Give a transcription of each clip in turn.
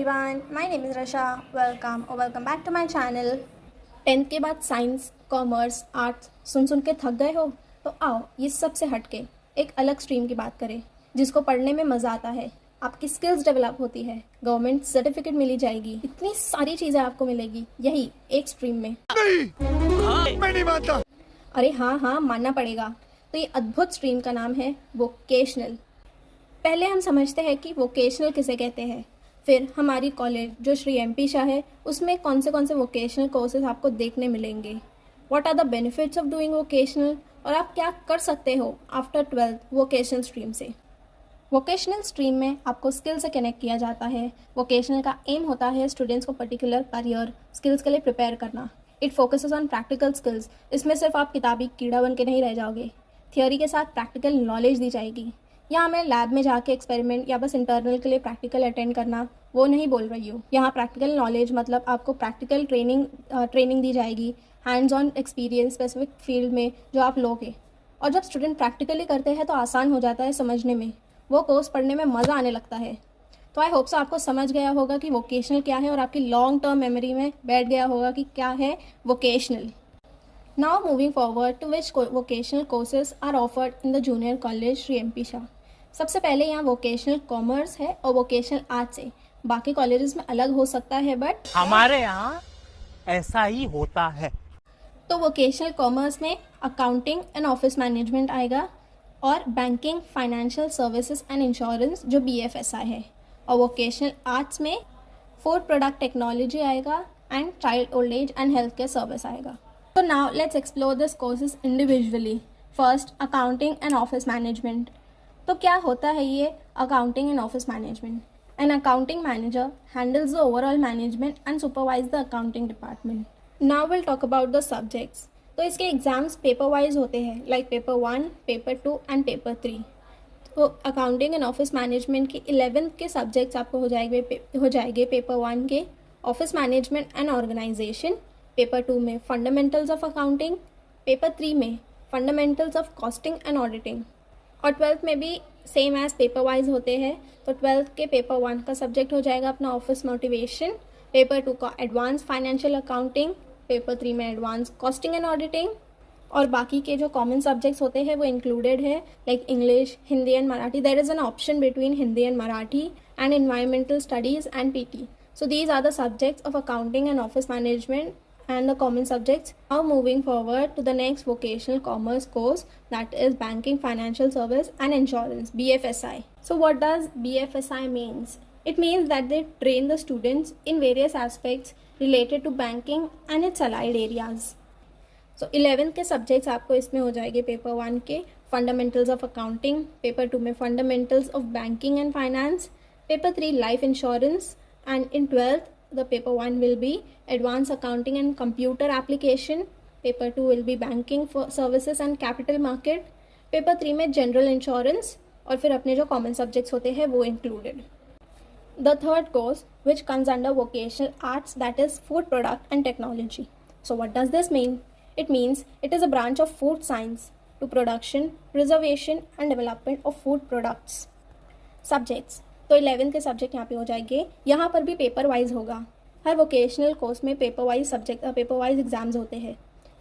everyone, my name is Rasha. Welcome back to my channel. 10th के बाद science, commerce, arts सुन सुन के थक गए हो? तो आओ ये सब से हट के एक अलग स्ट्रीम की बात करें जिसको पढ़ने में मज़ा आता है, आपकी स्किल्स डेवलप होती है, गवर्नमेंट सर्टिफिकेट मिली जाएगी, इतनी सारी चीज़ें आपको मिलेगी यही एक स्ट्रीम में। नहीं, मैं नहीं मानता। अरे हाँ मानना पड़ेगा। तो ये अद्भुत स्ट्रीम का नाम है वोकेशनल। पहले हम समझते हैं कि वोकेशनल किसे कहते हैं, फिर हमारी कॉलेज जो श्री MP शाह है उसमें कौन से वोकेशनल कोर्सेज आपको देखने मिलेंगे, what are the benefits of doing vocational, और आप क्या कर सकते हो आफ्टर 12th वोकेशनल स्ट्रीम से। वोकेशनल स्ट्रीम में आपको स्किल से कनेक्ट किया जाता है। वोकेशनल का एम होता है स्टूडेंट्स को पर्टिकुलर करियर स्किल्स के लिए प्रिपेयर करना। It focuses on practical skills. इसमें सिर्फ आप किताबी कीड़ा बन के नहीं रह जाओगे, थियोरी के साथ प्रैक्टिकल नॉलेज दी जाएगी। यहाँ मैं लैब में जाके एक्सपेरिमेंट या बस इंटरनल के लिए प्रैक्टिकल अटेंड करना वो नहीं बोल रही हूँ। यहाँ प्रैक्टिकल नॉलेज मतलब आपको प्रैक्टिकल ट्रेनिंग दी जाएगी, hands on experience specific field में जो आप लोगे। और जब स्टूडेंट प्रैक्टिकली करते हैं तो आसान हो जाता है समझने में, वो कोर्स पढ़ने में मज़ा आने लगता है। तो आई होप सो आपको समझ गया होगा कि वोकेशनल क्या है और आपकी लॉन्ग टर्म मेमोरी में बैठ गया होगा कि क्या है vocational. Now moving forward to which vocational courses are offered in the junior college Shri MP Shah. सबसे पहले यहाँ वोकेशनल कॉमर्स है और वोकेशनल आर्ट्स है। बाकी कॉलेजेस में अलग हो सकता है बट हमारे यहाँ ऐसा ही होता है। तो वोकेशनल कॉमर्स में अकाउंटिंग एंड ऑफिस मैनेजमेंट आएगा और banking, financial services and insurance जो BFSI है। और वोकेशनल आर्ट्स में फूड प्रोडक्ट टेक्नोलॉजी आएगा and child old age and health care service आएगा। So now let's explore this courses individually. First, accounting and office management. तो क्या होता है ये accounting and office management? An accounting manager handles the overall management and supervise the accounting department. Now we'll talk about the subjects. तो इसके exams paper wise होते हैं, like paper 1, paper 2 and paper 3। तो अकाउंटिंग एंड ऑफिस मैनेजमेंट की 11th के subjects आपको हो जाएंगे पेपर 1 के office management and organisation, paper 2 में फंडामेंटल्स ऑफ अकाउंटिंग, पेपर 3 में fundamentals of costing and auditing. और 12th में भी सेम एज पेपर वाइज होते हैं। तो 12th के पेपर 1 का सब्जेक्ट हो जाएगा अपना ऑफिस मोटिवेशन, पेपर 2 का एडवांस फाइनेंशियल अकाउंटिंग, पेपर 3 में एडवांस कॉस्टिंग एंड ऑडिटिंग। और बाकी के जो कॉमन सब्जेक्ट्स होते हैं वो इंक्लूडेड है, like English, Hindi and Marathi. There is an option between Hindi and Marathi and environmental studies and PT। So these are the subjects of accounting and office management and the common subjects. Now moving forward to the next vocational commerce course, that is banking, financial service and insurance, BFSI. So what does BFSI means? It means that they train the students in various aspects related to banking and its allied areas. So 11th के subjects आपको इसमें हो जाएंगे paper 1 के fundamentals of accounting, paper 2 में fundamentals of banking and finance, paper 3 life insurance, and in 12th the paper 1 will be advanced accounting and computer application, paper 2 will be banking for services and capital market, paper 3 में general insurance, और फिर अपने जो common subjects होते हैं वो included. The third course which comes under vocational arts, that is food product and technology. So what does this mean? It means it is a branch of food science to production, preservation and development of food products. Subjects, तो 11th के subject यहाँ पे हो जाएंगे। यहाँ पर भी paper wise होगा। हर वोकेशनल कोर्स में पेपर वाइज एग्जाम्स होते हैं।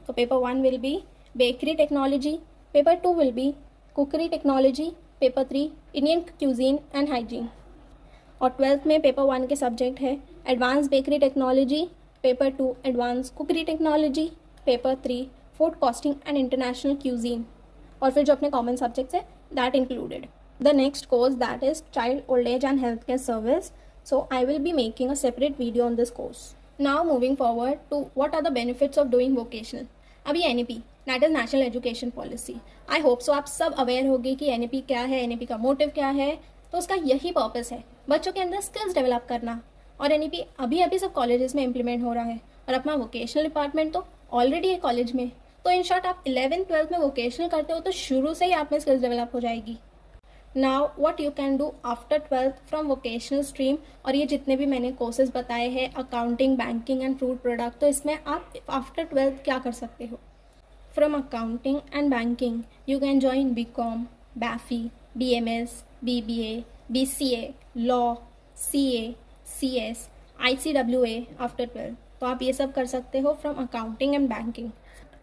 तो paper 1 will be bakery technology, paper 2 will be cookery technology, paper 3 Indian cuisine and hygiene. और 12th में पेपर 1 के सब्जेक्ट है advance bakery technology, paper 2 advance cookery technology, paper 3 food costing and international cuisine. और फिर जो अपने common subjects है that included. The next course, that is child old age and healthcare service. So I will be making a separate video on this course. Now moving forward to what are the benefits of doing vocational. अभी NEP, that is National Education Policy. I hope so आप सब aware होंगे कि NEP क्या है, NEP का motive क्या है। तो उसका यही पर्पस है बच्चों के अंदर स्किल्स डेवलप करना। और NEP अभी सब कॉलेजेस में इम्प्लीमेंट हो रहा है और अपना वोकेशनल डिपार्टमेंट तो ऑलरेडी है कॉलेज में। तो इन शॉर्ट आप 11th 12th में वोकेशनल करते हो तो शुरू से ही आप में स्किल्स डेवलप हो जाएगी। Now what you can do after 12th from vocational stream, और ये जितने भी मैंने कोर्सेज बताए हैं accounting, banking and food product, तो इसमें आप आफ्टर 12th क्या कर सकते हो। From accounting and banking you can join BCom, BAFE, BMS, BBA, BCA, law, CA, CS, ICWA after 12, तो आप ये सब कर सकते हो from accounting and banking.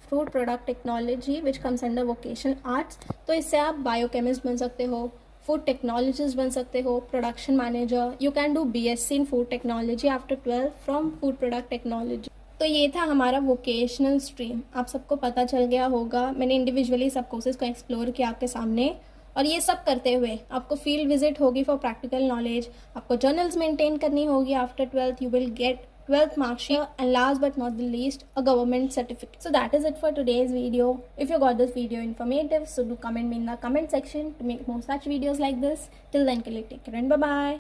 Food product technology which comes under vocational arts, तो इससे आप बायोकेमिस्ट बन सकते हो, फूड टेक्नोलॉजिस्ट बन सकते हो, production manager. You can do BSc in food technology after 12 from food product technology. तो ये था हमारा वोकेशनल स्ट्रीम। आप सबको पता चल गया होगा, मैंने इंडिविजुअली सब कोर्सेज को एक्सप्लोर किया आपके सामने। और ये सब करते हुए आपको फील्ड विजिट होगी फॉर प्रैक्टिकल नॉलेज, आपको जर्नल्स मेंटेन करनी होगी after 12th, you will get 12th mark sheet, and last but not the least, a government certificate. So that is it for today's video. If you got this video informative, so do comment me in the comment section to make more such videos like this. Till then, take care and bye bye.